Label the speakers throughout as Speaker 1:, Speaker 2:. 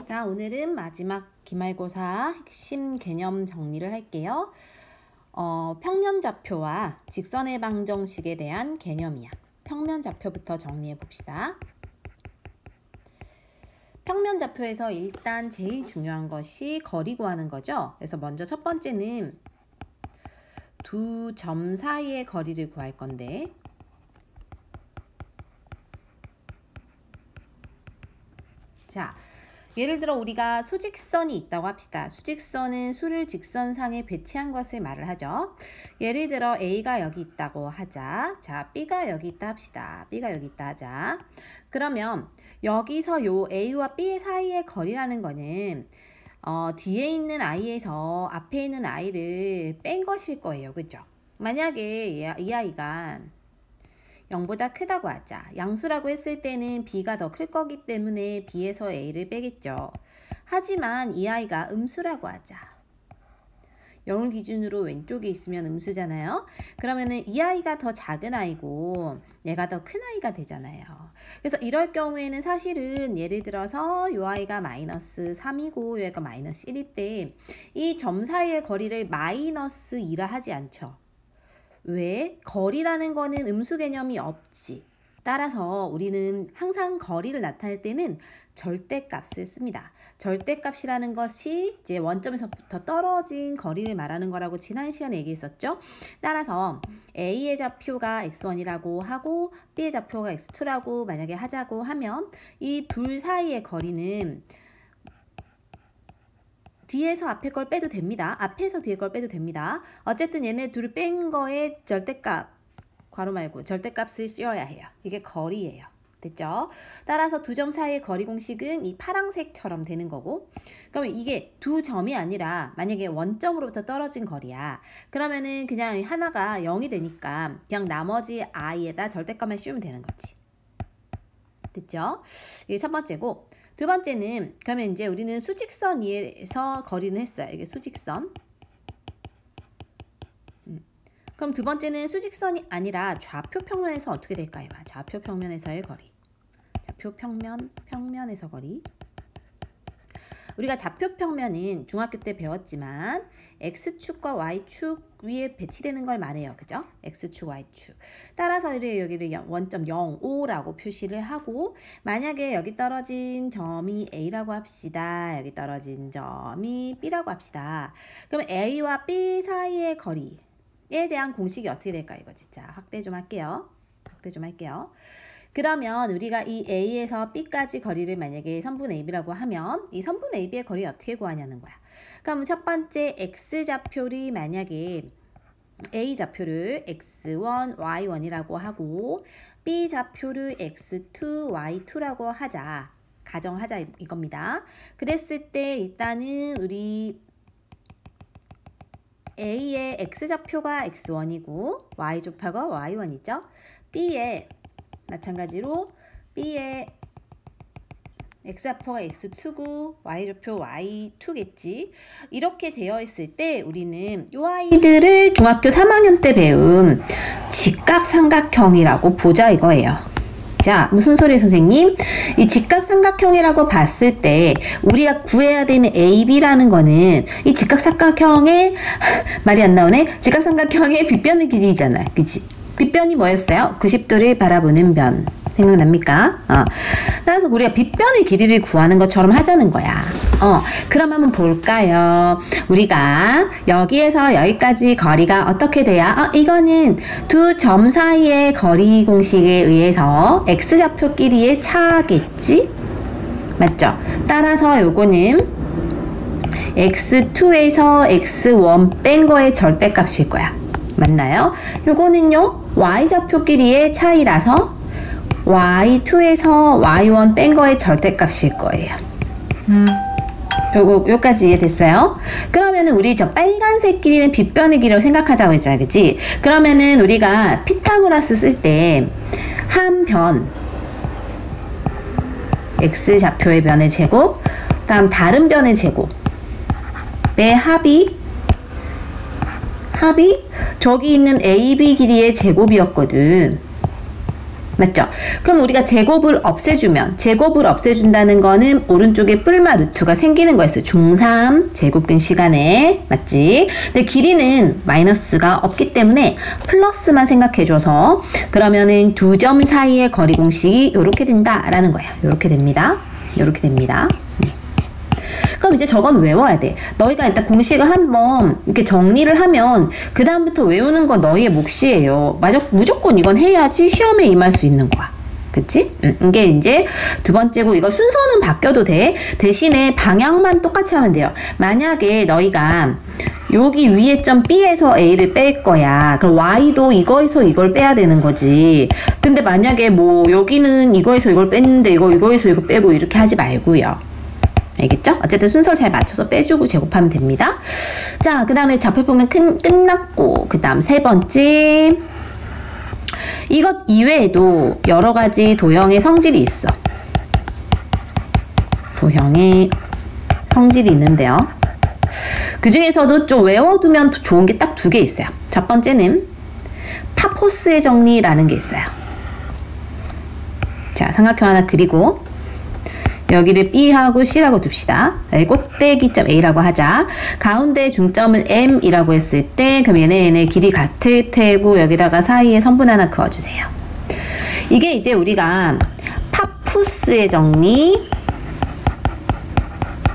Speaker 1: 자, 오늘은 마지막 기말고사 핵심 개념 정리를 할게요. 평면좌표와 직선의 방정식에 대한 개념이야. 평면좌표부터 정리해 봅시다. 평면좌표에서 일단 제일 중요한 것이 거리 구하는 거죠. 그래서 먼저 첫 번째는 두 점 사이의 거리를 구할 건데, 자, 예를 들어 우리가 수직선이 있다고 합시다. 수직선은 수를 직선상에 배치한 것을 말을 하죠. 예를 들어 A가 여기 있다고 하자. 자, B가 여기 있다 합시다. B가 여기 있다 하자. 그러면 여기서 요 A와 B 사이의 거리라는 거는 뒤에 있는 I에서 앞에 있는 I를 뺀 것일 거예요. 그죠? 만약에 이 아이가 0보다 크다고 하자. 양수라고 했을 때는 B가 더 클 거기 때문에 B에서 A를 빼겠죠. 하지만 이 아이가 음수라고 하자. 0을 기준으로 왼쪽에 있으면 음수잖아요. 그러면은 이 아이가 더 작은 아이고 얘가 더 큰 아이가 되잖아요. 그래서 이럴 경우에는 사실은 예를 들어서 이 아이가 마이너스 3이고 얘가 마이너스 1일 때 이 점 사이의 거리를 마이너스 2라 하지 않죠. 왜? 거리라는 거는 음수 개념이 없지. 따라서 우리는 항상 거리를 나타낼 때는 절대값을 씁니다. 절대값이라는 것이 이제 원점에서부터 떨어진 거리를 말하는 거라고 지난 시간에 얘기했었죠. 따라서 A의 좌표가 x1이라고 하고 B의 좌표가 x2라고 만약에 하자고 하면 이 둘 사이의 거리는 뒤에서 앞에 걸 빼도 됩니다. 앞에서 뒤에 걸 빼도 됩니다. 어쨌든 얘네 둘을 뺀 거에 절대값, 괄호 말고 절대값을 씌워야 해요. 이게 거리예요. 됐죠? 따라서 두 점 사이의 거리 공식은 이 파란색처럼 되는 거고, 그러면 이게 두 점이 아니라 만약에 원점으로부터 떨어진 거리야. 그러면은 그냥 하나가 0이 되니까 그냥 나머지 i에다 절대값만 씌우면 되는 거지. 됐죠? 이게 첫 번째고, 두 번째는 그러면 이제 우리는 수직선 위에서 거리는 했어요. 이게 수직선. 그럼 두 번째는 수직선이 아니라 좌표 평면에서 어떻게 될까요? 좌표 평면에서의 거리. 좌표 평면에서 거리. 우리가 좌표 평면은 중학교 때 배웠지만 X축과 Y축 위에 배치되는 걸 말해요. 그죠? X축, Y축. 따라서 여기를 원점 0,5라고 표시를 하고, 만약에 여기 떨어진 점이 A라고 합시다. 여기 떨어진 점이 B라고 합시다. 그럼 A와 B 사이의 거리에 대한 공식이 어떻게 될까 이거지. 자, 확대 좀 할게요. 그러면 우리가 이 A에서 B까지 거리를 만약에 선분 AB라고 하면 이 선분 AB의 거리 어떻게 구하냐는 거야. 그럼 첫 번째 X좌표를 만약에 A좌표를 x1, y1이라고 하고 B좌표를 x2, y2라고 하자. 가정하자 이겁니다. 그랬을 때 일단은 우리 A의 X좌표가 x1이고 Y좌표가 y1이죠. B의 마찬가지로 B의 X좌표가 x2고 Y좌표 y2겠지. 이렇게 되어 있을 때 우리는 이 아이들을 중학교 3학년 때 배운 직각삼각형이라고 보자 이거예요. 자, 무슨 소리 선생님? 이 직각삼각형이라고 봤을 때 우리가 구해야 되는 AB라는 거는 이 직각삼각형의 말이 안 나오네. 직각삼각형의 빗변의 길이잖아. 그치? 빗변이 뭐였어요? 90도를 바라보는 변. 생각납니까? 따라서 우리가 빗변의 길이를 구하는 것처럼 하자는 거야. 그럼 한번 볼까요? 우리가 여기에서 여기까지 거리가 어떻게 돼야? 이거는 두 점 사이의 거리 공식에 의해서 X좌표끼리의 차겠지? 맞죠? 따라서 요거는 X2에서 X1 뺀 거의 절대값일 거야. 맞나요? 요거는요, Y좌표끼리의 차이라서 Y2에서 Y1 뺀 거의 절대값일 거예요. 요까지 이해됐어요? 그러면은 우리 저 빨간색 길이는 빗변의 길이라고 생각하자고 했잖아. 그치? 그러면은 우리가 피타고라스 쓸 때 한 변, X좌표의 변의 제곱, 다음 다른 변의 제곱의 합이 저기 있는 AB 길이의 제곱이었거든. 맞죠? 그럼 우리가 제곱을 없애준다는 거는 오른쪽에 뿔마 루트가 생기는 거였어요. 중3 제곱근 시간에. 맞지? 근데 길이는 마이너스가 없기 때문에 플러스만 생각해줘서 그러면은 두 점 사이의 거리 공식이 요렇게 된다라는 거예요. 요렇게 됩니다. 요렇게 됩니다. 그럼 이제 저건 외워야 돼. 너희가 일단 공식을 한번 이렇게 정리를 하면 그 다음부터 외우는 건 너희의 몫이에요. 무조건 이건 해야지 시험에 임할 수 있는 거야. 그치? 이게 이제 두 번째고, 이거 순서는 바뀌어도 돼. 대신에 방향만 똑같이 하면 돼요. 만약에 너희가 여기 위에 점 B에서 A를 뺄 거야. 그럼 Y도 이거에서 이걸 빼야 되는 거지. 근데 만약에 뭐 여기는 이거에서 이걸 뺐는데 이거에서 이거 빼고 이렇게 하지 말고요. 알겠죠? 어쨌든 순서를 잘 맞춰서 빼주고 제곱하면 됩니다. 자, 그 다음에 좌표평면 끝났고, 그 다음 세 번째. 이것 이외에도 여러 가지 도형의 성질이 있어. 도형의 성질이 있는데요. 그 중에서도 좀 외워두면 좋은 게 딱 두 개 있어요. 첫 번째는 파포스의 정리라는 게 있어요. 자, 삼각형 하나 그리고 여기를 B하고 C라고 둡시다. 꼭대기점 A라고 하자. 가운데 중점을 M이라고 했을 때 그럼 얘네 길이 같을 테고 여기다가 사이에 선분 하나 그어주세요. 이게 이제 우리가 파푸스의 정리,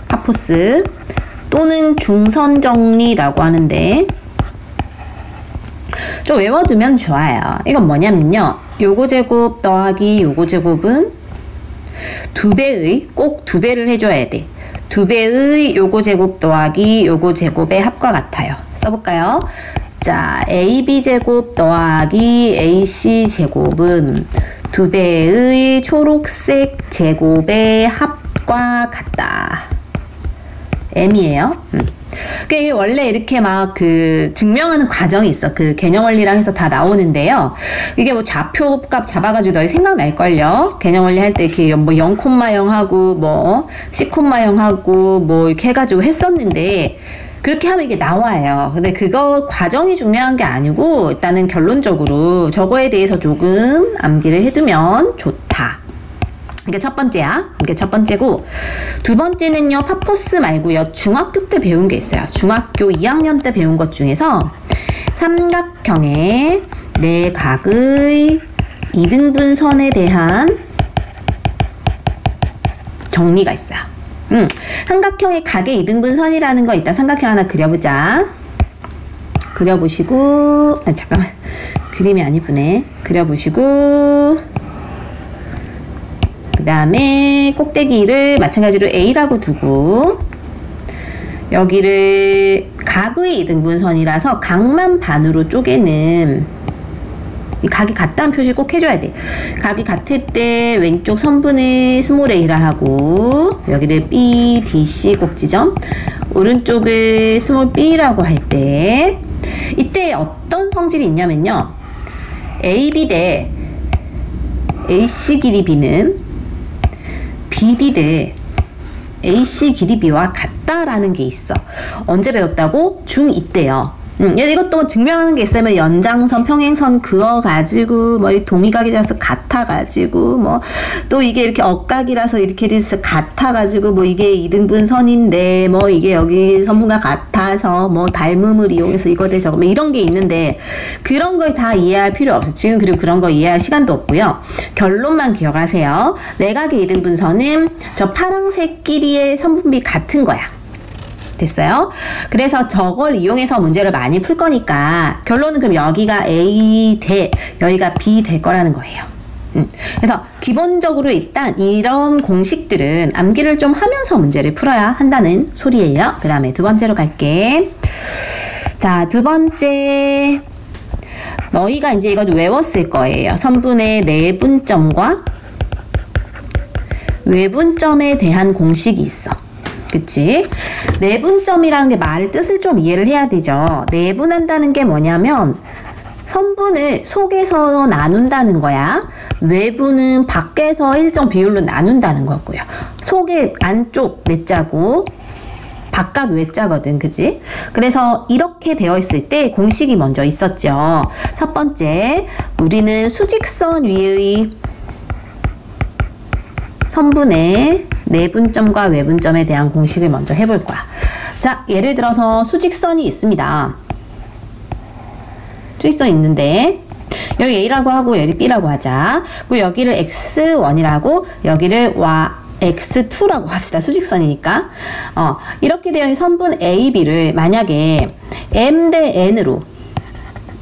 Speaker 1: 파푸스 또는 중선 정리라고 하는데 좀 외워두면 좋아요. 이건 뭐냐면요. 요거 제곱 더하기 요거 제곱은 꼭 두 배를 해줘야 돼. 두 배의 요거 제곱 더하기 요거 제곱의 합과 같아요. 써볼까요? 자, AB 제곱 더하기 AC 제곱은 두 배의 초록색 제곱의 합과 같다. M이에요. 그게 원래 이렇게 막 그 증명하는 과정이 있어. 그 개념 원리랑 해서 다 나오는데요. 이게 뭐 좌표값 잡아가지고 너희 생각날걸요? 개념 원리 할 때 이렇게 뭐 0,0 하고 뭐 10,0 하고 뭐 이렇게 해가지고 했었는데 그렇게 하면 이게 나와요. 근데 그거 과정이 중요한 게 아니고 일단은 결론적으로 저거에 대해서 조금 암기를 해두면 좋다. 이게 첫 번째야. 이게 첫 번째고, 두 번째는요, 파포스 말고요, 중학교 때 배운 게 있어요. 중학교 2학년 때 배운 것 중에서 삼각형의 내각의 이등분선에 대한 정리가 있어요. 삼각형의 각의 이등분선이라는 거 이따 삼각형 하나 그려보자. 그려보시고, 잠깐만, 그림이 안 이쁘네. 그려보시고, 그 다음에 꼭대기를 마찬가지로 A라고 두고 여기를 각의 이등분선이라서 각만 반으로 쪼개는, 이 각이 같다는 표시 꼭 해줘야 돼. 각이 같을 때 왼쪽 선분을 스몰 a라 하고 여기를 B, D, C 꼭지점, 오른쪽을 스몰 b라고 할 때 이때 어떤 성질이 있냐면요, AB 대 AC 길이 B는 BD 대 AC 길이 B와 같다라는 게 있어. 언제 배웠다고? 중2 때요. 이것도 증명하는 게 있으면 연장선, 평행선 그어가지고 뭐 동의각이라서 같아가지고 뭐 또 이게 이렇게 억각이라서 이렇게 돼서 같아가지고 뭐 이게 이등분선인데 뭐 이게 여기 선분과 같아서 뭐 닮음을 이용해서 이거 대 저거 뭐 이런 게 있는데 그런 걸 다 이해할 필요 없어. 지금 그리고 그런 거 이해할 시간도 없고요. 결론만 기억하세요. 내각의 이등분선은 저 파란색 길이의 선분비 같은 거야. 됐어요? 그래서 저걸 이용해서 문제를 많이 풀 거니까 결론은 그럼 여기가 A 대 여기가 B 될 거라는 거예요. 그래서 기본적으로 일단 이런 공식들은 암기를 좀 하면서 문제를 풀어야 한다는 소리예요. 그 다음에 두 번째로 갈게. 자, 두 번째, 너희가 이제 이거 외웠을 거예요. 선분의 내분점과 외분점에 대한 공식이 있어. 그치? 내분점이라는 게 말을 뜻을 좀 이해를 해야 되죠. 내분한다는 게 뭐냐면 선분을 속에서 나눈다는 거야. 외부는 밖에서 일정 비율로 나눈다는 거고요. 속에 안쪽 내자고 바깥 외자거든. 그치? 그래서 이렇게 되어 있을 때 공식이 먼저 있었죠. 첫 번째, 우리는 수직선 위의 선분의 내분점과 외분점에 대한 공식을 먼저 해볼 거야. 자, 예를 들어서 수직선이 있습니다. 수직선이 있는데 여기 A라고 하고 여기 B라고 하자. 그리고 여기를 X1이라고 여기를 X2라고 합시다. 수직선이니까. 이렇게 되어 있는 선분 A, B를 만약에 M 대 N으로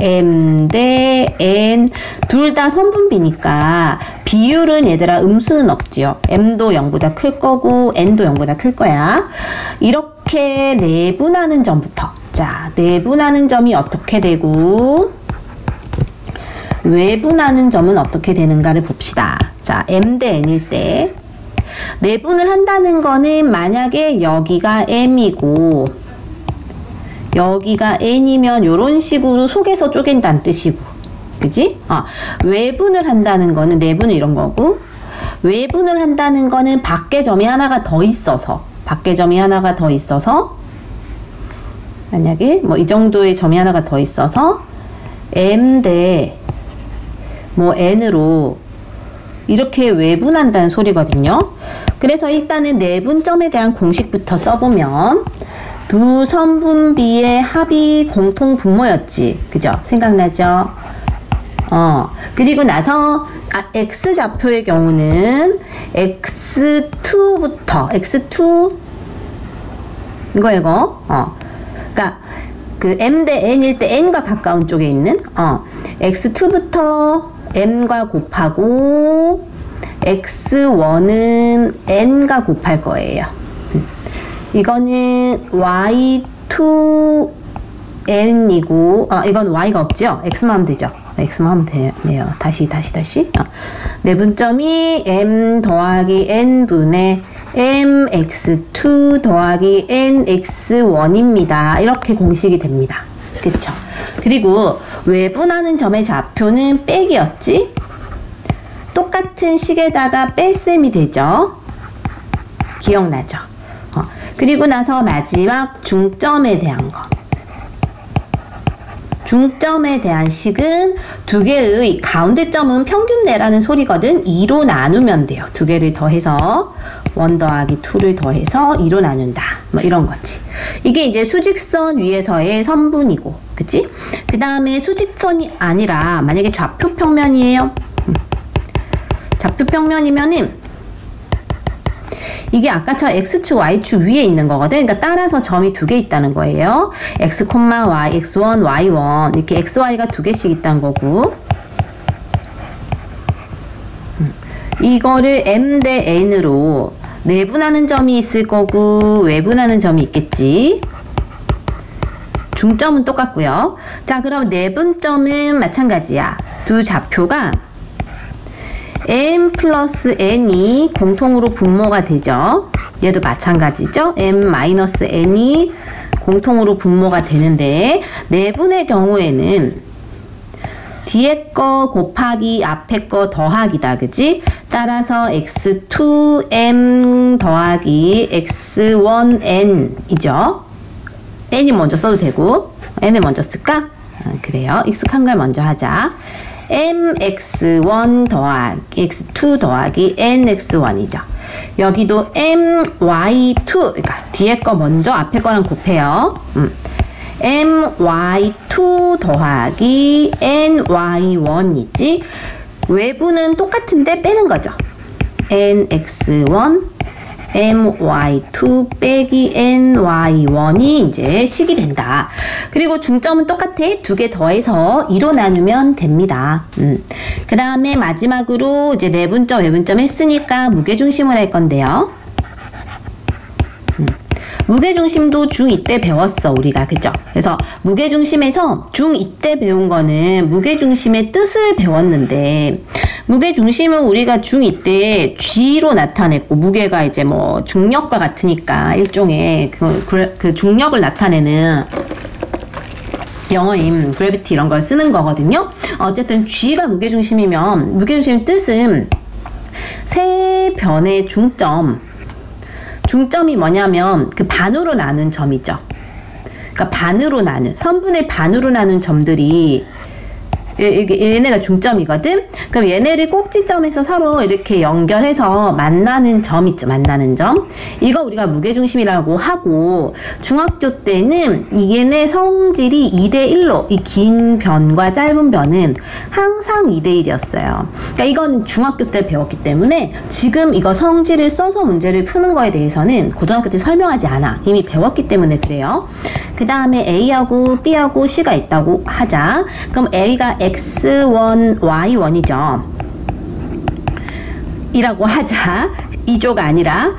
Speaker 1: M 대 N 둘 다 선분비니까 비율은 얘들아 음수는 없지요. M도 0보다 클 거고 N도 0보다 클 거야. 이렇게 내분하는 점부터 자, 내분하는 점이 어떻게 되고 외분하는 점은 어떻게 되는가를 봅시다. 자, M 대 N일 때 내분을 한다는 거는 만약에 여기가 M이고 여기가 N이면 이런 식으로 속에서 쪼갠다는 뜻이고, 그지? 외분을 한다는 거는 내분은 이런 거고, 외분을 한다는 거는 밖에 점이 하나가 더 있어서, 만약에 뭐 이 정도의 점이 하나가 더 있어서 M 대 뭐 N으로 이렇게 외분한다는 소리거든요. 그래서 일단은 내분점에 대한 공식부터 써보면 두 선분비의 합이 공통 분모였지. 그죠? 생각나죠? 그리고 나서 X좌표의 경우는 X2부터 X2 이거 그러니까 그 M 대 N일 때 N과 가까운 쪽에 있는 X2부터 M과 곱하고 X1은 N과 곱할 거예요. 이거는 Y2N이고 이건 Y가 없죠? X만 하면 되죠? X만 하면 돼요. 다시 내분점이 M 더하기 N분의 MX2 더하기 NX1입니다. 이렇게 공식이 됩니다. 그쵸? 그리고 외분하는 점의 좌표는 빽이었지? 똑같은 식에다가 뺄셈이 되죠? 기억나죠? 그리고 나서 마지막 중점에 대한 거. 중점에 대한 식은 두 개의 가운데 점은 평균내라는 소리거든. 2로 나누면 돼요. 두 개를 더해서 1 더하기 2를 더해서 2로 나눈다. 뭐 이런 거지. 이게 이제 수직선 위에서의 선분이고, 그치? 그 다음에 수직선이 아니라 만약에 좌표 평면이에요. 좌표 평면이면은 이게 아까처럼 X축, Y축 위에 있는 거거든. 그러니까 따라서 점이 두 개 있다는 거예요. X, Y, X1, Y1 이렇게 XY가 두 개씩 있다는 거고, 이거를 M 대 N으로 내분하는 점이 있을 거고 외분하는 점이 있겠지. 중점은 똑같고요. 자, 그럼 내분점은 마찬가지야. 두 좌표가 M 플러스 N이 공통으로 분모가 되죠. 얘도 마찬가지죠. M 마이너스 N이 공통으로 분모가 되는데, 내분의 경우에는 뒤에 거 곱하기 앞에 거 더하기다. 그지? 따라서 X2M 더하기 X1N이죠. N이 먼저 써도 되고, N을 먼저 쓸까? 그래요. 익숙한 걸 먼저 하자. MX1 더하기 X2 더하기 NX1이죠. 여기도 MY2, 그러니까 뒤에 거 먼저 앞에 거랑 곱해요. MY2 더하기 NY1이지. 외부는 똑같은데 빼는 거죠. NX1 MY2 빼기 NY1이 이제 식이 된다. 그리고 중점은 똑같아. 두 개 더해서 2로 나누면 됩니다. 그 다음에 마지막으로 이제 내분점, 외분점 했으니까 무게중심을 할 건데요. 무게중심도 중2 때 배웠어, 우리가. 그죠? 그래서 무게중심에서 중2 때 배운 거는 무게중심의 뜻을 배웠는데, 무게중심은 우리가 중2 때 G로 나타냈고, 무게가 이제 뭐 중력과 같으니까 일종의 그 중력을 나타내는 영어인 그래비티 이런 걸 쓰는 거거든요. 어쨌든 G가 무게중심이면 무게중심의 뜻은 세 변의 중점이 뭐냐면 그 반으로 나눈 점이죠. 그러니까 반으로 나눈, 선분의 반으로 나눈 점들이 얘네가 중점이거든. 그럼 얘네를 꼭지점에서 서로 이렇게 연결해서 만나는 점 있죠. 만나는 점. 이거 우리가 무게중심이라고 하고, 중학교 때는 얘네 성질이 2대1로, 이 긴 변과 짧은 변은 항상 2대1이었어요. 그러니까 이건 중학교 때 배웠기 때문에 지금 이거 성질을 써서 문제를 푸는 거에 대해서는 고등학교 때 설명하지 않아. 이미 배웠기 때문에 그래요. 그 다음에 A하고 B하고 C가 있다고 하자. 그럼 A가 X1, Y1이죠. 이라고 하자. 2조가 아니라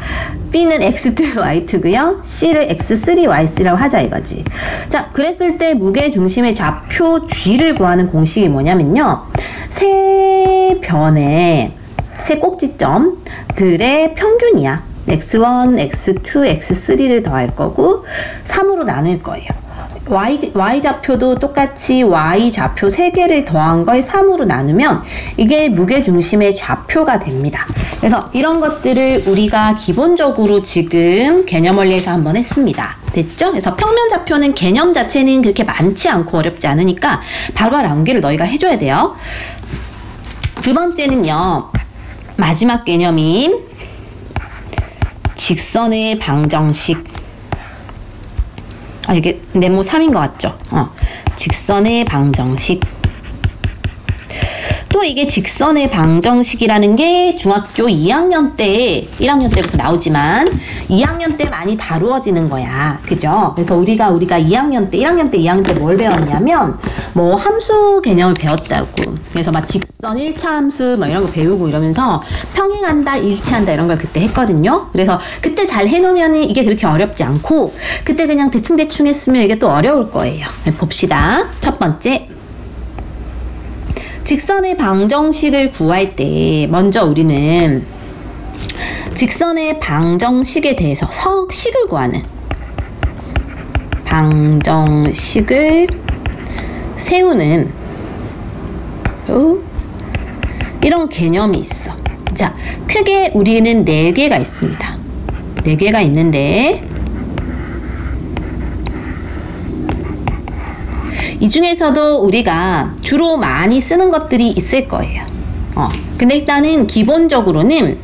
Speaker 1: B는 X2, Y2고요. C를 X3, Y3라고 하자 이거지. 자, 그랬을 때 무게중심의 좌표 G를 구하는 공식이 뭐냐면요. 세 변의 세 꼭지점들의 평균이야. X1, X2, X3를 더할 거고 3으로 나눌 거예요. Y 좌표도 똑같이 Y 좌표 3개를 더한 걸 3으로 나누면 이게 무게중심의 좌표가 됩니다. 그래서 이런 것들을 우리가 기본적으로 지금 개념 원리에서 한번 했습니다. 됐죠? 그래서 평면 좌표는 개념 자체는 그렇게 많지 않고 어렵지 않으니까 바로바로 암기를 너희가 해줘야 돼요. 두 번째는요. 마지막 개념이 직선의 방정식. 이게 네모 3인 것 같죠? 직선의 방정식. 또 이게 직선의 방정식이라는 게 중학교 2학년 때, 1학년 때부터 나오지만 2학년 때 많이 다루어지는 거야. 그죠? 그래서 우리가 2학년 때, 1학년 때, 2학년 때 뭘 배웠냐면 뭐 함수 개념을 배웠다고. 그래서 막 직선 1차 함수 뭐 이런 거 배우고 이러면서 평행한다, 일치한다 이런 걸 그때 했거든요. 그래서 그때 잘 해놓으면 이게 그렇게 어렵지 않고 그때 그냥 대충대충 했으면 이게 또 어려울 거예요. 봅시다. 첫 번째. 직선의 방정식을 구할 때 먼저 우리는 직선의 방정식에 대해서 식을 구하는 방정식을 세우는 이런 개념이 있어. 자, 크게 우리는 4개가 있습니다. 4개가 있는데 이 중에서도 우리가 주로 많이 쓰는 것들이 있을 거예요. 근데 일단은 기본적으로는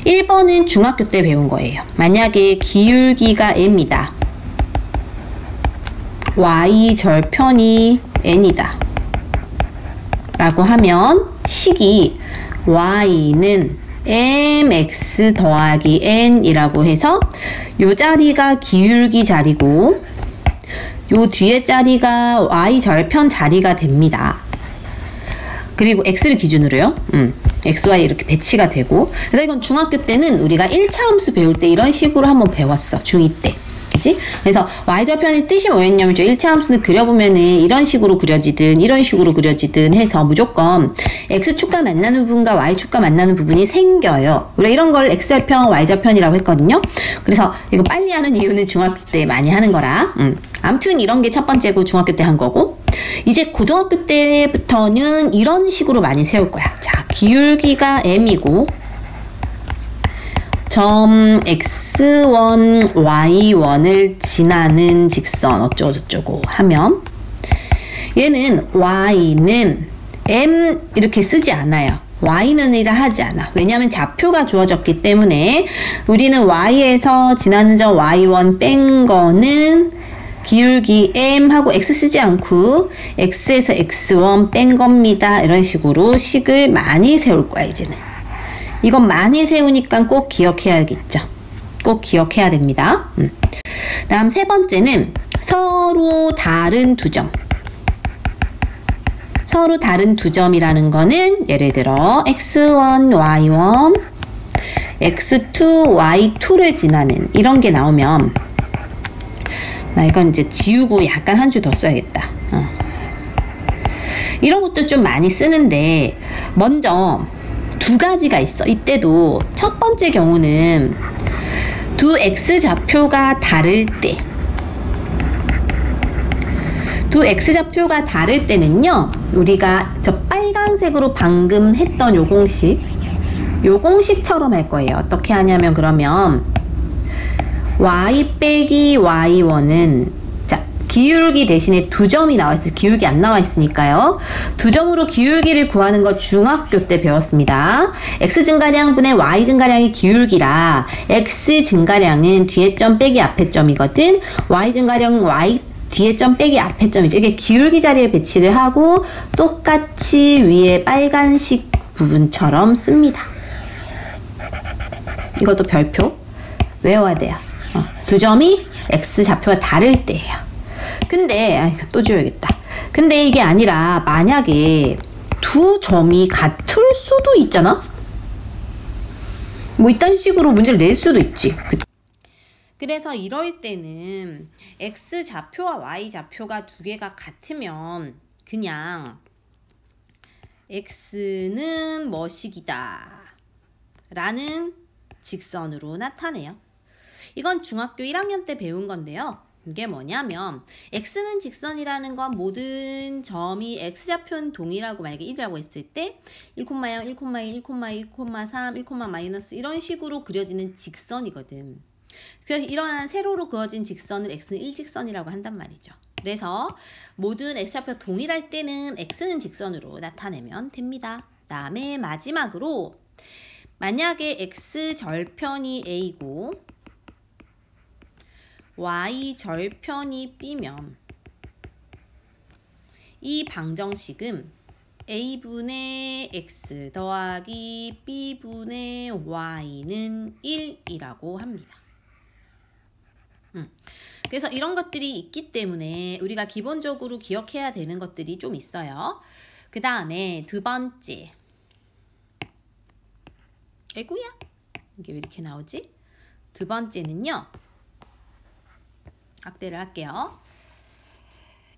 Speaker 1: 1번은 중학교 때 배운 거예요. 만약에 기울기가 M이다. Y 절편이 N이다. 라고 하면 식이 Y는 MX 더하기 N이라고 해서 요 자리가 기울기 자리고 요 뒤에 자리가 Y 절편 자리가 됩니다. 그리고 X를 기준으로요. XY 이렇게 배치가 되고. 그래서 이건 중학교 때는 우리가 1차 함수 배울 때 이런 식으로 한번 배웠어. 중2 때. 그치? 그래서 Y절편의 뜻이 뭐였냐면 1차 함수는 그려보면은 이런 식으로 그려지든 이런 식으로 그려지든 해서 무조건 X축과 만나는 부분과 Y축과 만나는 부분이 생겨요. 우리가 이런 걸 X절편, Y절편이라고 했거든요. 그래서 이거 빨리 하는 이유는 중학교 때 많이 하는 거라. 아무튼 이런 게 첫 번째고 중학교 때 한 거고, 이제 고등학교 때부터는 이런 식으로 많이 세울 거야. 자, 기울기가 M이고 점 X1, Y1을 지나는 직선 어쩌고저쩌고 하면 얘는 Y는 M 이렇게 쓰지 않아요. Y는이라 하지 않아. 왜냐하면 좌표가 주어졌기 때문에 우리는 Y에서 지나는 점 Y1 뺀 거는 기울기 M 하고 X 쓰지 않고 X에서 X1 뺀 겁니다. 이런 식으로 식을 많이 세울 거야 이제는. 이건 많이 세우니까 꼭 기억해야겠죠. 꼭 기억해야 됩니다. 다음 세 번째는 서로 다른 두 점. 서로 다른 두 점이라는 거는 예를 들어 X1, Y1, X2, Y2를 지나는 이런 게 나오면 나 이건 이제 지우고 약간 한 줄 더 써야겠다. 이런 것도 좀 많이 쓰는데 먼저 두 가지가 있어. 이때도 첫 번째 경우는 두 X좌표가 다를 때, 두 X좌표가 다를 때는요, 우리가 저 빨간색으로 방금 했던 요 공식처럼 할 거예요. 어떻게 하냐면 그러면 Y 빼기 Y1은 자, 기울기 대신에 2점이 나와 있어요. 기울기 안 나와 있으니까요. 2점으로 기울기를 구하는 거 중학교 때 배웠습니다. x 증가량분의 y 증가량의 기울기라 x 증가량은 뒤에 점 빼기 앞에 점이거든. y 증가량 y 뒤에 점 빼기 앞에 점이죠. 이게 기울기 자리에 배치를 하고 똑같이 위에 빨간색 부분처럼 씁니다. 이것도 별표 외워야 돼요. 2점이 x 좌표가 다를 때예요. 근데 또 지워야겠다. 근데 이게 아니라 만약에 2점이 같을 수도 있잖아. 뭐 이딴 식으로 문제를 낼 수도 있지. 그래서 이럴 때는 x 좌표와 y 좌표가 두 개가 같으면 그냥 x는 뭐식이다 라는 직선으로 나타내요. 이건 중학교 1학년 때 배운 건데요. 이게 뭐냐면 x는 직선이라는 건 모든 점이 x좌표는 동일하고 만약에 1이라고 했을 때 1,0, 1,1, 1,3, 1, 마이너스 이런 식으로 그려지는 직선이거든. 그래서 이러한 세로로 그어진 직선을 x는 일직선이라고 한단 말이죠. 그래서 모든 x좌표 동일할 때는 x는 직선으로 나타내면 됩니다. 다음에 마지막으로 만약에 x 절편이 a고 y 절편이 b면 이 방정식은 a분의 x 더하기 b분의 y는 1이라고 합니다. 그래서 이런 것들이 있기 때문에 우리가 기본적으로 기억해야 되는 것들이 좀 있어요. 그 다음에 두 번째. 아이고야, 이게 왜 이렇게 나오지? 두 번째는요. 확대를 할게요.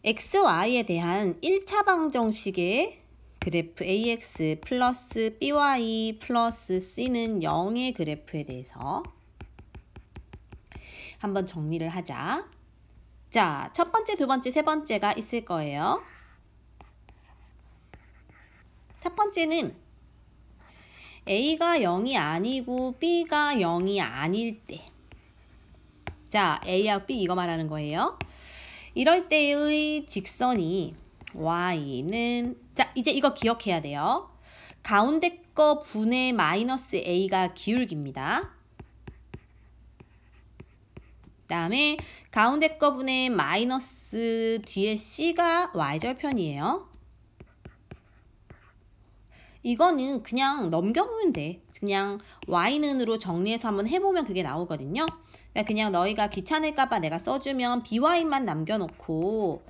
Speaker 1: x, y에 대한 1차 방정식의 그래프 ax 플러스 by 플러스 c는 0의 그래프에 대해서 한번 정리를 하자. 자, 첫 번째, 두 번째, 세 번째가 있을 거예요. 첫 번째는 a가 0이 아니고 b가 0이 아닐 때. 자, a하고 b 이거 말하는 거예요. 이럴 때의 직선이 y는 자, 이제 이거 기억해야 돼요. 가운데 거 분의 마이너스 a가 기울기입니다. 다음에 가운데 거 분의 마이너스 뒤에 c가 y절편이에요. 이거는 그냥 넘겨보면 돼. 그냥 y는으로 정리해서 한번 해보면 그게 나오거든요. 그냥 너희가 귀찮을까봐 내가 써주면 by만 남겨놓고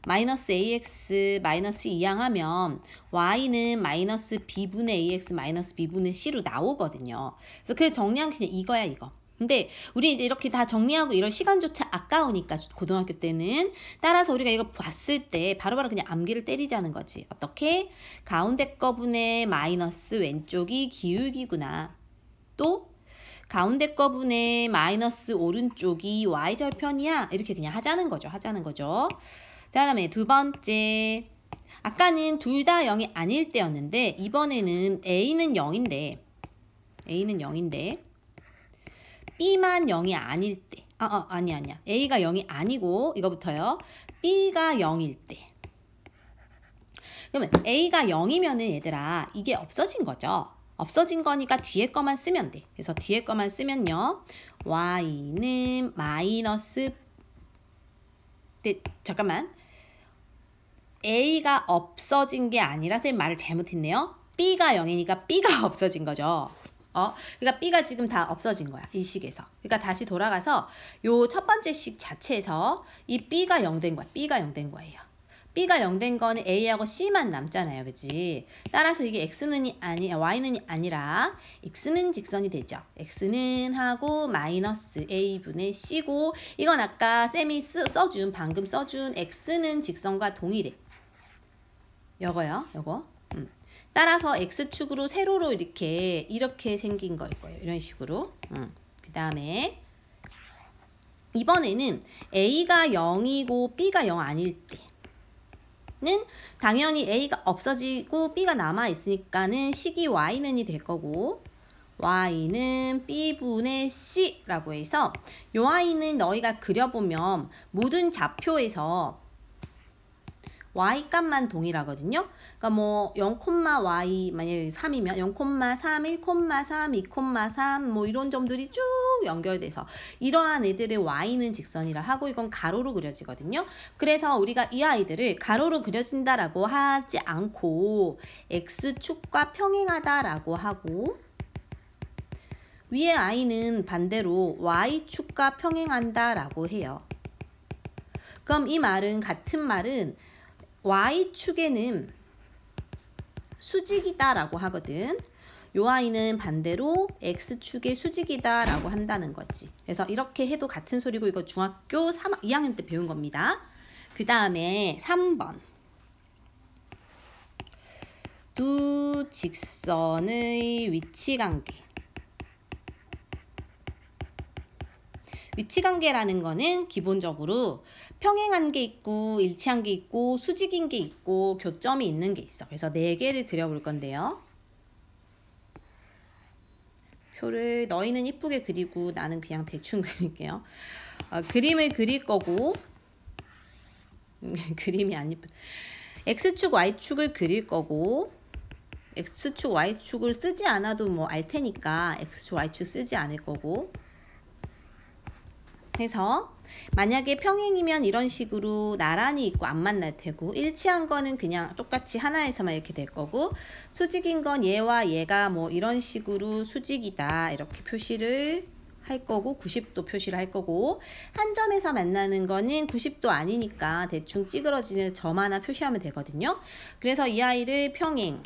Speaker 1: 마이너스 ax 마이너스 이항하면 y는 마이너스 b분의 ax 마이너스 b분의 c로 나오거든요. 그래서 그 정리한 게 그냥 이거야 이거. 근데 우리 이제 이렇게 다 정리하고 이럴 시간조차 아까우니까 고등학교 때는 따라서 우리가 이걸 봤을 때 바로바로 그냥 암기를 때리자는 거지. 어떻게? 가운데 거분의 마이너스 왼쪽이 기울기구나. 또 가운데 거분의 마이너스 오른쪽이 y절편이야. 이렇게 그냥 하자는 거죠. 자, 그다음에 두 번째. 아까는 둘 다 0이 아닐 때였는데 이번에는 a는 0인데 b만 0이 아닐 때. 아니야. a가 0이 아니고 이거부터요. b가 0일 때. 그러면 a가 0이면은 얘들아 이게 없어진 거죠. 없어진 거니까 뒤에 거만 쓰면 돼. 그래서 뒤에 거만 쓰면요. y는 마이너스 잠깐만. a가 없어진 게 아니라 쌤 말을 잘못했네요. b가 0이니까 b가 없어진 거죠. 그러니까 b가 지금 다 없어진 거야. 이 식에서. 그러니까 다시 돌아가서 요 첫 번째 식 자체에서 이 b가 0 된 거야. b가 0 된 거예요. b가 0 된 거는 a하고 c만 남잖아요. 그치? 따라서 이게 y는 아니라 x는 직선이 되죠. x는 하고 마이너스 a분의 c고 이건 아까 쌤이 방금 써준 x는 직선과 동일해. 요거요. 따라서 x축으로 세로로 이렇게 생긴 거일 거예요. 이런 식으로. 그 다음에 이번에는 a가 0이고 b가 0 아닐 때는 당연히 a가 없어지고 b가 남아있으니까는 식이 y는이 될 거고 y는 b분의 c라고 해서 요 y는 너희가 그려보면 모든 좌표에서 y 값만 동일하거든요. 그러니까 뭐 0,y 만약에 3이면 0,3, 1,3, 2,3 뭐 이런 점들이 쭉 연결돼서 이러한 애들의 y는 직선이라 하고 이건 가로로 그려지거든요. 그래서 우리가 이 아이들을 가로로 그려진다라고 하지 않고 x축과 평행하다라고 하고 위에 i는 반대로 y축과 평행한다라고 해요. 그럼 이 말은 같은 말은 y축에는 수직이다라고 하거든. 요 i는 반대로 x축의 수직이다라고 한다는 거지. 그래서 이렇게 해도 같은 소리고 이거 중학교 2학년 때 배운 겁니다. 그 다음에 3번. 두 직선의 위치관계. 위치관계라는 거는 기본적으로 평행한 게 있고 일치한 게 있고 수직인 게 있고 교점이 있는 게 있어. 그래서 4개를 그려볼 건데요. 표를 너희는 이쁘게 그리고 나는 그냥 대충 그릴게요. 그림을 그릴 거고 그림이 안 이쁘. x축 y축을 그릴 거고 x축 y축을 쓰지 않아도 뭐 알 테니까 x축 y축 쓰지 않을 거고 해서 만약에 평행이면 이런 식으로 나란히 있고 안 만날 테고 일치한 거는 그냥 똑같이 하나에서만 이렇게 될 거고 수직인 건 얘와 얘가 뭐 이런 식으로 수직이다 이렇게 표시를 할 거고 90도 표시를 할 거고 한 점에서 만나는 거는 90도 아니니까 대충 찌그러지는 점 하나 표시하면 되거든요. 그래서 이 아이를 평행,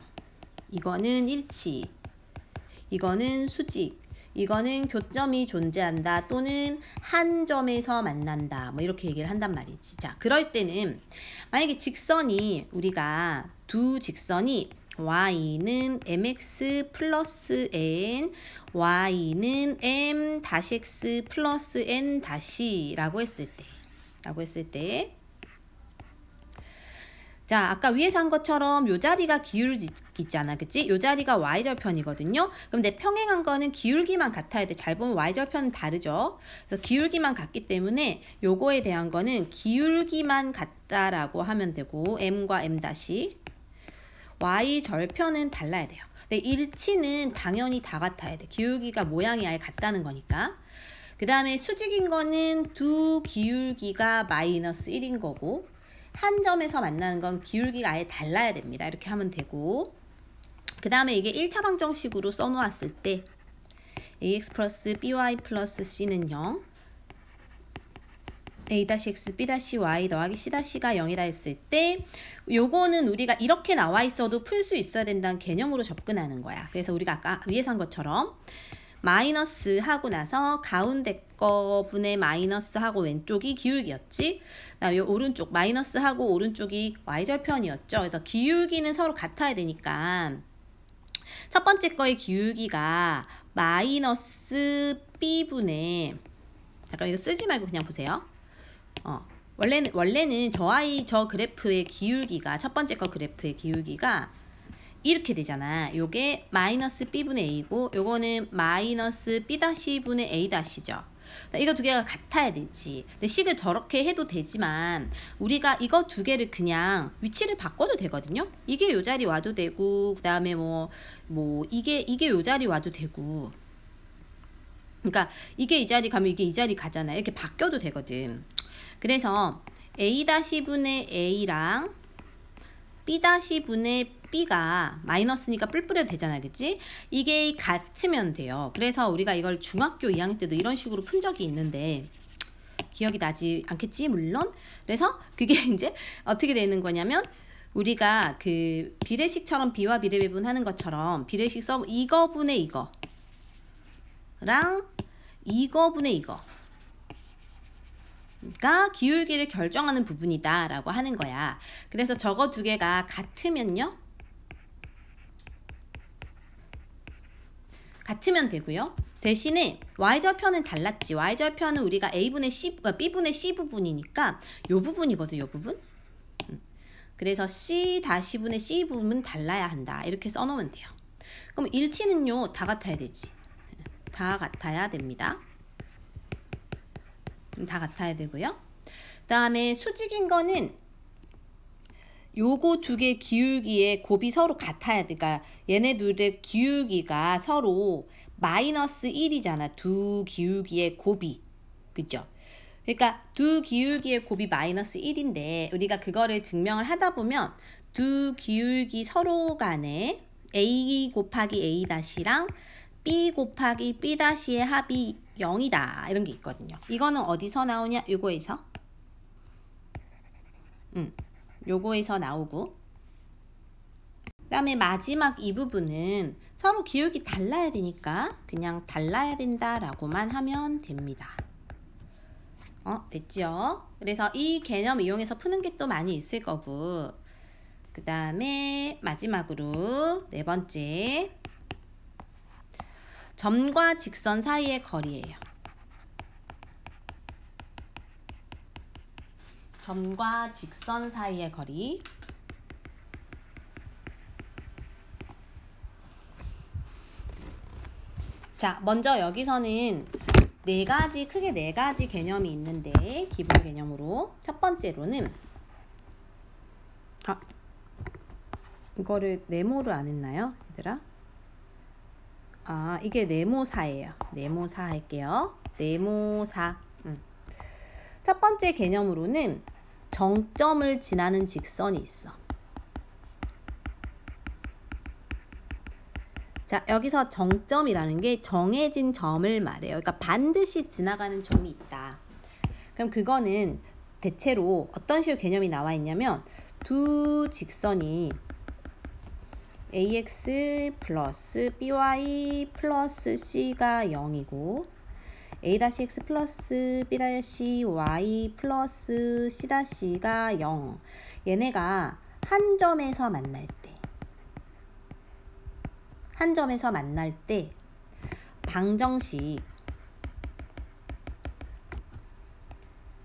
Speaker 1: 이거는 일치, 이거는 수직, 이거는 교점이 존재한다 또는 한 점에서 만난다 뭐 이렇게 얘기를 한단 말이지. 자, 그럴 때는 만약에 직선이 우리가 두 직선이 y는 mx 플러스 n, y는 m-x 플러스 n 라고 했을 때 자, 아까 위에서 한 것처럼 요 자리가 기울기 있잖아. 그치? 요 자리가 y절편이거든요. 그럼 내 평행한 거는 기울기만 같아야 돼. 잘 보면 y절편은 다르죠. 그래서 기울기만 같기 때문에 요거에 대한 거는 기울기만 같다라고 하면 되고 m과 m 다시 y절편은 달라야 돼요. 근데 일치는 당연히 다 같아야 돼. 기울기가 모양이 아예 같다는 거니까. 그 다음에 수직인 거는 두 기울기가 마이너스 1인 거고 한 점에서 만나는 건 기울기가 아예 달라야 됩니다. 이렇게 하면 되고 그 다음에 이게 1차 방정식으로 써놓았을 때 ax 플러스 by 플러스 c는 0 a-x b-y 더하기 c-가 0이다 했을 때 요거는 우리가 이렇게 나와 있어도 풀 수 있어야 된다는 개념으로 접근하는 거야. 그래서 우리가 아까 위에서 한 것처럼 마이너스 하고 나서 가운데 거 분의 마이너스 하고 왼쪽이 기울기였지. 그다음에 오른쪽 마이너스 하고 오른쪽이 y절편이었죠. 그래서 기울기는 서로 같아야 되니까 첫 번째 거의 기울기가 마이너스 b분의 잠깐 이거 쓰지 말고 그냥 보세요. 원래는 저 그래프의 기울기가 첫 번째 거 그래프의 기울기가 이렇게 되잖아. 요게 마이너스 b분의 a고 요거는 마이너스 b-분의 a-죠. 이거 두 개가 같아야 되지. 근데 식을 저렇게 해도 되지만 우리가 이거 두 개를 그냥 위치를 바꿔도 되거든요. 이게 요 자리 와도 되고 그 다음에 뭐 이게 요 자리 와도 되고 그러니까 이게 이 자리 가면 이게 이 자리 가잖아. 이렇게 바뀌어도 되거든. 그래서 a-분의 a랑 b-분의 b가 마이너스니까 뿔뿔해도 되잖아. 그치? 이게 같으면 돼요. 그래서 우리가 이걸 중학교 2학년 때도 이런 식으로 푼 적이 있는데 기억이 나지 않겠지? 물론. 그래서 그게 이제 어떻게 되는 거냐면 우리가 그 비례식처럼 비와 비례 배분하는 것처럼 비례식 써 이거분의 이거랑 이거분의 이거 가 기울기를 결정하는 부분이다 라고 하는 거야. 그래서 저거 두 개가 같으면요 같으면 되고요. 대신에 y절편은 달랐지. y절편은 우리가 b분의 c 부분이니까 요 부분이거든. 요 부분. 그래서 c-분의 c 부분은 달라야 한다. 이렇게 써놓으면 돼요. 그럼 일치는요 다 같아야 되지. 다 같아야 됩니다. 다 같아야 되고요. 그 다음에 수직인 거는 요거 두 개 기울기의 곱이 서로 같아야 돼. 그러니까 얘네 둘의 기울기가 서로 마이너스 1이잖아. 두 기울기의 곱이. 그죠? 그러니까 두 기울기의 곱이 마이너스 1인데 우리가 그거를 증명을 하다 보면 두 기울기 서로 간에 A 곱하기 A 다시랑 B 곱하기 B 다시의 합이 0이다. 이런 게 있거든요. 이거는 어디서 나오냐? 요거에서. 요거에서 나오고. 그 다음에 마지막 이 부분은 서로 기울기 달라야 되니까 그냥 달라야 된다라고만 하면 됩니다. 됐죠? 그래서 이 개념 이용해서 푸는 게 또 많이 있을 거고, 그 다음에 마지막으로 네 번째, 점과 직선 사이의 거리예요. 점과 직선 사이의 거리. 자, 먼저 여기서는 크게 네 가지 개념이 있는데, 기본 개념으로 첫 번째로는 이거를 네모를 안 했나요, 얘들아? 이게 네모사예요. 네모사 할게요. 네모사. 첫 번째 개념으로는 정점을 지나는 직선이 있어. 자, 여기서 정점이라는 게 정해진 점을 말해요. 그러니까 반드시 지나가는 점이 있다. 그럼 그거는 대체로 어떤 식으로 개념이 나와 있냐면, 두 직선이 ax 플러스 by 플러스 c가 0이고 a-x 플러스 b-y 플러스 c-가 0. 얘네가 한 점에서 만날 때 방정식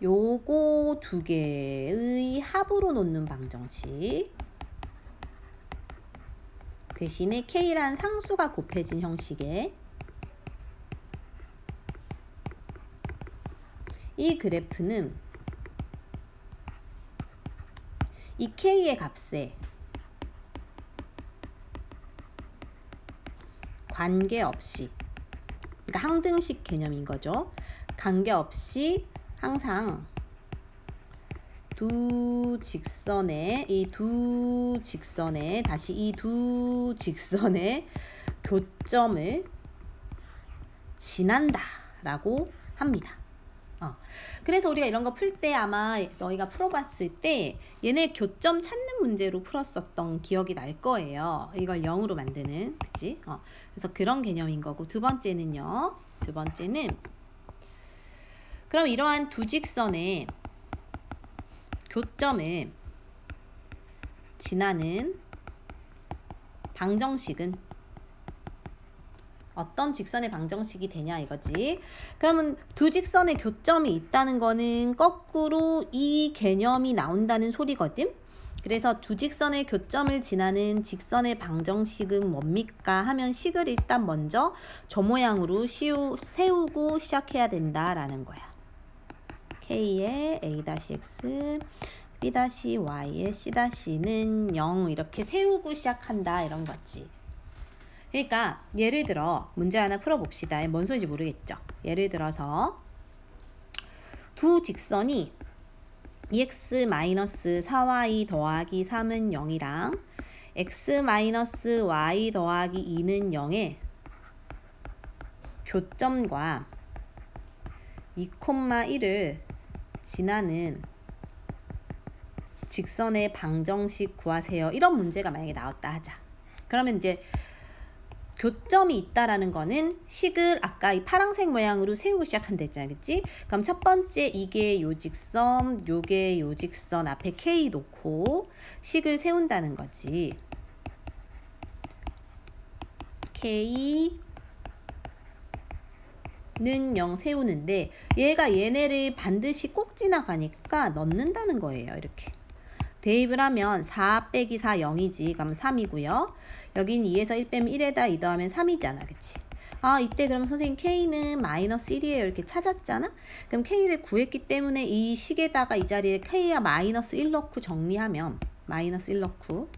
Speaker 1: 요거 두 개의 합으로 놓는 방정식 대신에 k란 상수가 곱해진 형식의 이 그래프는 이 k의 값에 관계없이, 그러니까 항등식 개념인 거죠. 관계없이 항상 이 두 직선의 교점을 지난다라고 합니다. 그래서 우리가 이런 거 풀 때 아마 너희가 풀어봤을 때 얘네 교점 찾는 문제로 풀었었던 기억이 날 거예요. 이걸 0으로 만드는, 그치? 그래서 그런 개념인 거고, 두 번째는 그럼 이러한 두 직선의 교점을 지나는 방정식은 어떤 직선의 방정식이 되냐 이거지. 그러면 두 직선의 교점이 있다는 거는 거꾸로 이 개념이 나온다는 소리거든. 그래서 두 직선의 교점을 지나는 직선의 방정식은 뭡니까 하면 식을 일단 먼저 저 모양으로 세우고 시작해야 된다라는 거야. k의 a-x, b-y의 c-는 0 이렇게 세우고 시작한다 이런 거지. 그러니까 예를 들어 문제 하나 풀어봅시다. 뭔 소리인지 모르겠죠. 예를 들어서 두 직선이 x-4y 더하기 3은 0이랑 x-y 더하기 2는 0의 교점과 2,1을 지나는 직선의 방정식 구하세요. 이런 문제가 만약에 나왔다 하자. 그러면 이제 교점이 있다라는 거는 식을 아까 이 파란색 모양으로 세우고 시작한다 했잖아, 그치? 그럼 첫 번째 이게 요 직선, 요게 요 직선 앞에 K 놓고 식을 세운다는 거지. K는 0 세우는데 얘가 얘네를 반드시 꼭 지나가니까 넣는다는 거예요, 이렇게. 대입을 하면 4 빼기 4 0이지. 그럼 3이고요. 여긴 2에서 1 빼면 1에다 2 더하면 3이잖아. 그치? 아, 이때 그럼 선생님 K는 마이너스 1이에요. 이렇게 찾았잖아? 그럼 K를 구했기 때문에 이 식에다가 이 자리에 K와 마이너스 1 넣고 정리하면, 마이너스 1 넣고,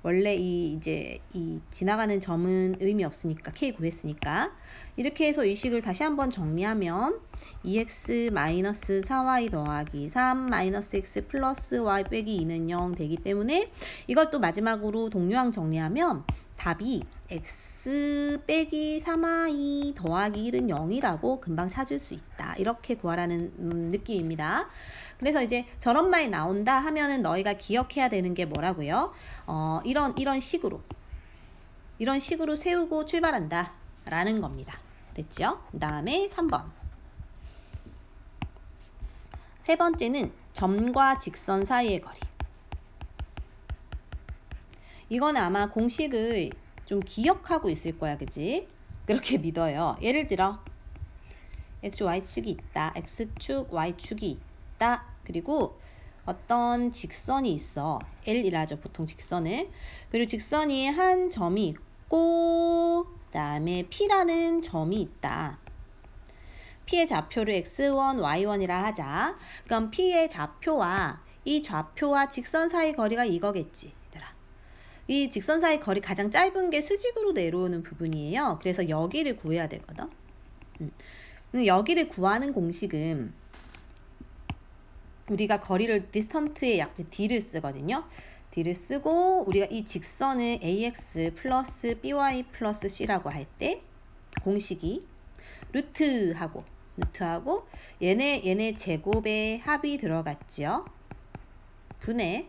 Speaker 1: 원래 이제 이 지나가는 점은 의미 없으니까, K 구했으니까. 이렇게 해서 이 식을 다시 한번 정리하면, 2x 마이너스 4y 더하기 3 마이너스 x 플러스 y 빼기 2는 0 되기 때문에 이것도 마지막으로 동류항 정리하면 답이 x 빼기 3y 더하기 1은 0이라고 금방 찾을 수 있다. 이렇게 구하라는 느낌입니다. 그래서 이제 저런 말이 나온다 하면은 너희가 기억해야 되는 게 뭐라고요? 이런 식으로 세우고 출발한다 라는 겁니다. 됐죠? 그 다음에 3번. 세 번째는 점과 직선 사이의 거리. 이건 아마 공식을 좀 기억하고 있을 거야, 그치? 그렇게 믿어요. 예를 들어 xy축이 있다, x축, y축이 있다. 그리고 어떤 직선이 있어. L이라죠, 보통 직선을. 그리고 직선이 한 점이 있고 그 다음에 P라는 점이 있다. P의 좌표를 x1, y1이라 하자. 그럼 P의 좌표와 이 좌표와 직선 사이 거리가 이거겠지. 이 직선 사이 거리 가장 짧은 게 수직으로 내려오는 부분이에요. 그래서 여기를 구해야 되거든. 여기를 구하는 공식은 우리가 거리를 디스턴트의 약지 d를 쓰거든요. d를 쓰고 우리가 이 직선을 ax 플러스 by 플러스 c라고 할 때 공식이 루트하고 얘네 제곱의 합이 들어갔지요. 분해.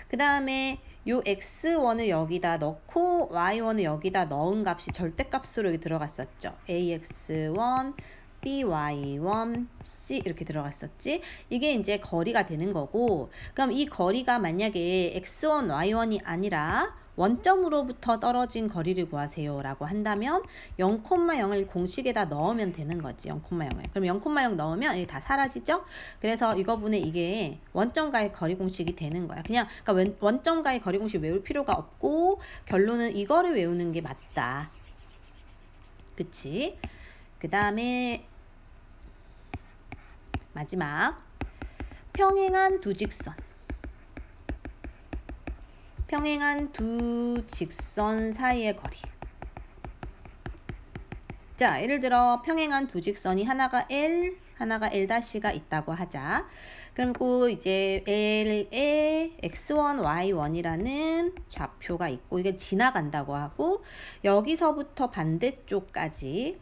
Speaker 1: 그 다음에 요 x1을 여기다 넣고 y1을 여기다 넣은 값이 절대값으로 여기 들어갔었죠. ax1, by1, c 이렇게 들어갔었지. 이게 이제 거리가 되는 거고, 그럼 이 거리가 만약에 x1, y1이 아니라 원점으로부터 떨어진 거리를 구하세요 라고 한다면 0,0을 공식에다 넣으면 되는 거지. 0,0을. 그럼 0,0 넣으면 이게 다 사라지죠? 그래서 이거분의 이게 원점과의 거리 공식이 되는 거야. 그러니까 원점과의 거리 공식 외울 필요가 없고 결론은 이거를 외우는 게 맞다. 그치? 그 다음에 마지막 평행한 두 직선. 평행한 두 직선 사이의 거리. 자, 예를 들어 평행한 두 직선이 하나가 L, 하나가 L'가 있다고 하자. 그리고 이제 L에 x1, y1이라는 좌표가 있고 이게 지나간다고 하고 여기서부터 반대쪽까지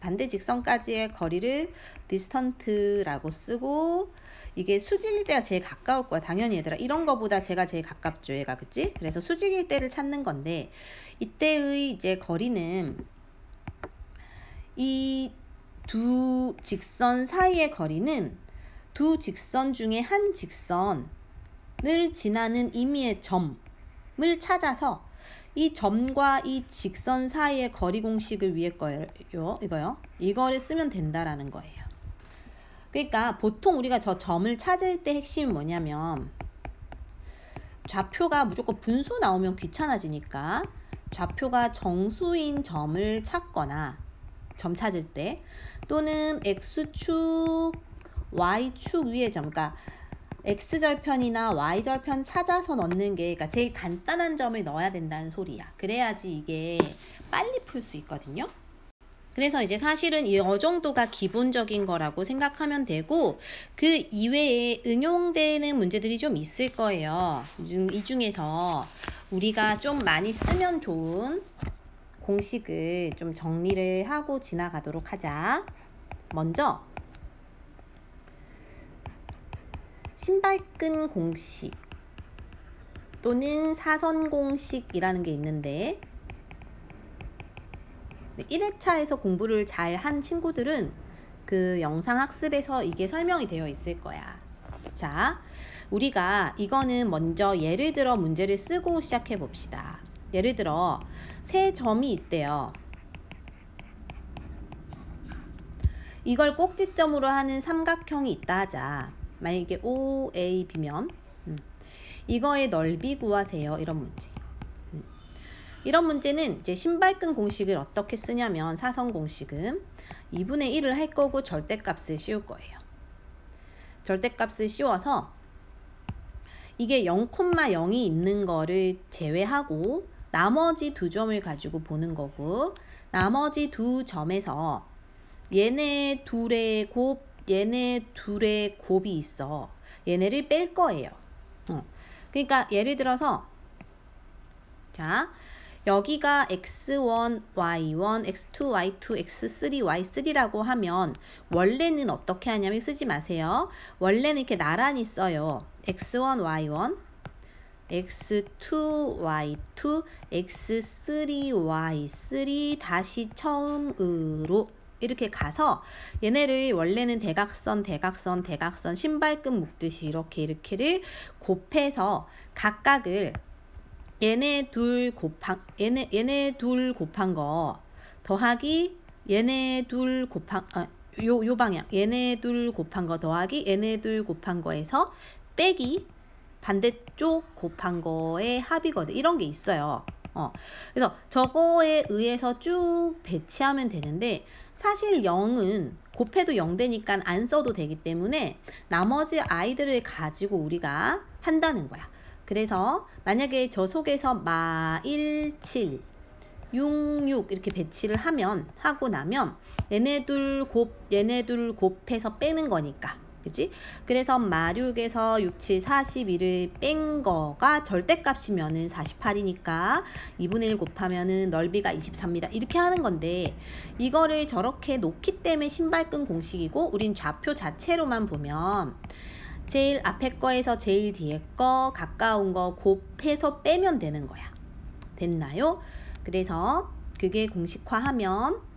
Speaker 1: 반대 직선까지의 거리를 디스턴트라고 쓰고 이게 수직일 때가 제일 가까울 거야. 당연히 얘들아. 이런 거보다 제가 제일 가깝죠. 얘가. 그치? 그래서 수직일 때를 찾는 건데 이때의 이제 거리는 이 두 직선 사이의 거리는 두 직선 중에 한 직선을 지나는 임의의 점을 찾아서 이 점과 이 직선 사이의 거리 공식을 위해 거예요. 이거요. 이거를 쓰면 된다라는 거예요. 그러니까 보통 우리가 저 점을 찾을 때 핵심이 뭐냐면 좌표가 무조건 분수 나오면 귀찮아지니까 좌표가 정수인 점을 찾거나 점 찾을 때 또는 x축, y축 위의 점, 그러니까 x절편이나 y절편 찾아서 넣는 게 그러니까 제일 간단한 점을 넣어야 된다는 소리야. 그래야지 이게 빨리 풀 수 있거든요. 그래서 이제 사실은 이 정도가 기본적인 거라고 생각하면 되고 그 이외에 응용되는 문제들이 좀 있을 거예요. 이 중에서 우리가 좀 많이 쓰면 좋은 공식을 좀 정리를 하고 지나가도록 하자. 먼저 신발끈 공식 또는 사선 공식이라는 게 있는데 1회차에서 공부를 잘 한 친구들은 그 영상 학습에서 이게 설명이 되어 있을 거야. 자, 우리가 이거는 먼저 예를 들어 문제를 쓰고 시작해 봅시다. 예를 들어 세 점이 있대요. 이걸 꼭지점으로 하는 삼각형이 있다 하자. 만약에 OAB면 이거의 넓이 구하세요. 이런 문제. 이런 문제는 이제 신발끈 공식을 어떻게 쓰냐면 사선 공식은 2분의 1을 할 거고 절대값을 씌울 거예요. 절대값을 씌워서 이게 0,0이 있는 거를 제외하고 나머지 두 점을 가지고 보는 거고, 나머지 두 점에서 얘네 둘의 곱이 있어. 얘네를 뺄 거예요. 그러니까 예를 들어서 자, 여기가 x1, y1, x2, y2, x3, y3라고 하면 원래는 어떻게 하냐면 쓰지 마세요. 원래는 이렇게 나란히 써요. x1, y1, x2, y2, x3, y3 다시 처음으로 이렇게 가서 얘네를 원래는 대각선 신발끈 묶듯이 이렇게를 곱해서 각각을 얘네 둘 곱한 거 더하기 얘네 둘 곱한 요 방향 얘네 둘 곱한 거 더하기 얘네 둘 곱한 거에서 빼기 반대쪽 곱한 거의 합이거든. 이런 게 있어요. 그래서 저거에 의해서 쭉 배치하면 되는데, 사실 0은 곱해도 0 되니까 안 써도 되기 때문에 나머지 아이들을 가지고 우리가 한다는 거야. 그래서 만약에 저 속에서 마 1, 7, 6, 6 이렇게 배치를 하고 나면 얘네 둘 곱해서 빼는 거니까. 그치? 그래서 마 6에서 6, 7, 41을 뺀 거가 절대값이면은 48이니까 2분의 1 곱하면은 넓이가 24입니다. 이렇게 하는 건데, 이거를 저렇게 놓기 때문에 신발끈 공식이고, 우린 좌표 자체로만 보면 제일 앞에 거에서 제일 뒤에 거 가까운 거 곱해서 빼면 되는 거야. 됐나요? 그래서 그게 공식화하면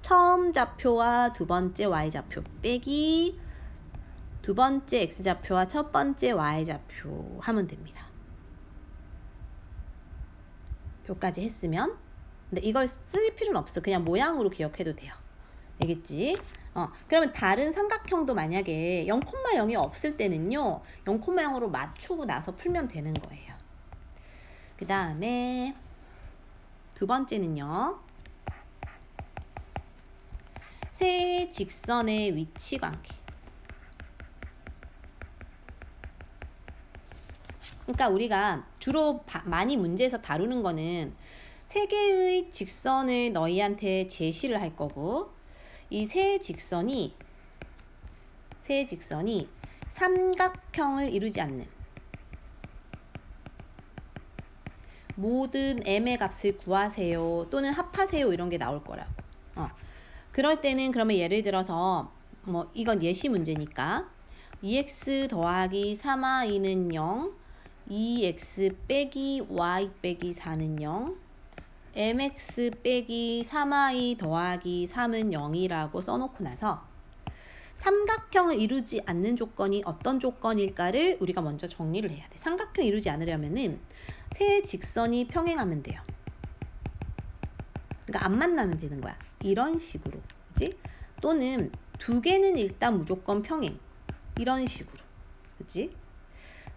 Speaker 1: 처음 좌표와 두 번째 y좌표 빼기 두 번째 x좌표와 첫 번째 y좌표 하면 됩니다. 여기까지 했으면, 근데 이걸 쓸 필요는 없어. 그냥 모양으로 기억해도 돼요. 알겠지? 그러면 다른 삼각형도 만약에 0,0이 없을 때는요, 0,0으로 맞추고 나서 풀면 되는 거예요. 그 다음에 두 번째는요, 세 직선의 위치 관계. 그러니까 우리가 주로 많이 문제에서 다루는 거는 세 개의 직선을 너희한테 제시를 할 거고, 이 세 직선이 삼각형을 이루지 않는 모든 m의 값을 구하세요 또는 합하세요 이런 게 나올 거라고. 그럴 때는 그러면 예를 들어서 뭐 이건 예시 문제니까 2x 더하기 3y는 0, 2x 빼기 y 빼기 4는 0, mx 빼기 3y 더하기 3은 0이라고 써놓고 나서 삼각형을 이루지 않는 조건이 어떤 조건일까를 우리가 먼저 정리를 해야 돼. 삼각형 이루지 않으려면은 세 직선이 평행하면 돼요. 그러니까 안 만나면 되는 거야. 이런 식으로. 그치? 또는 두 개는 일단 무조건 평행. 이런 식으로. 그치?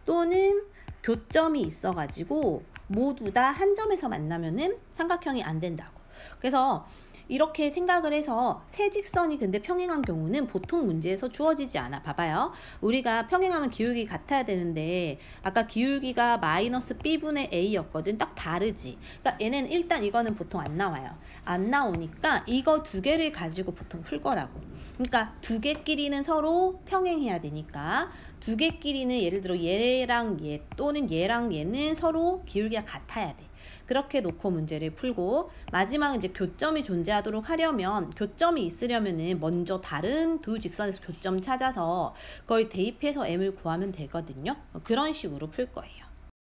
Speaker 1: 또는 교점이 있어가지고 모두 다 한 점에서 만나면은 삼각형이 안 된다고. 그래서 이렇게 생각을 해서 세 직선이 근데 평행한 경우는 보통 문제에서 주어지지 않아. 봐봐요. 우리가 평행하면 기울기 같아야 되는데 아까 기울기가 마이너스 b분의 a였거든. 딱 다르지. 그러니까 얘는 일단 이거는 보통 안 나와요. 안 나오니까 이거 두 개를 가지고 보통 풀 거라고. 그러니까 두 개끼리는 서로 평행해야 되니까 두 개끼리는 예를 들어 얘랑 얘 또는 얘랑 얘는 서로 기울기가 같아야 돼. 그렇게 놓고 문제를 풀고, 마지막은 이제 교점이 존재하도록 하려면, 교점이 있으려면은 먼저 다른 두 직선에서 교점 찾아서 거의 대입해서 m을 구하면 되거든요. 그런 식으로 풀 거예요.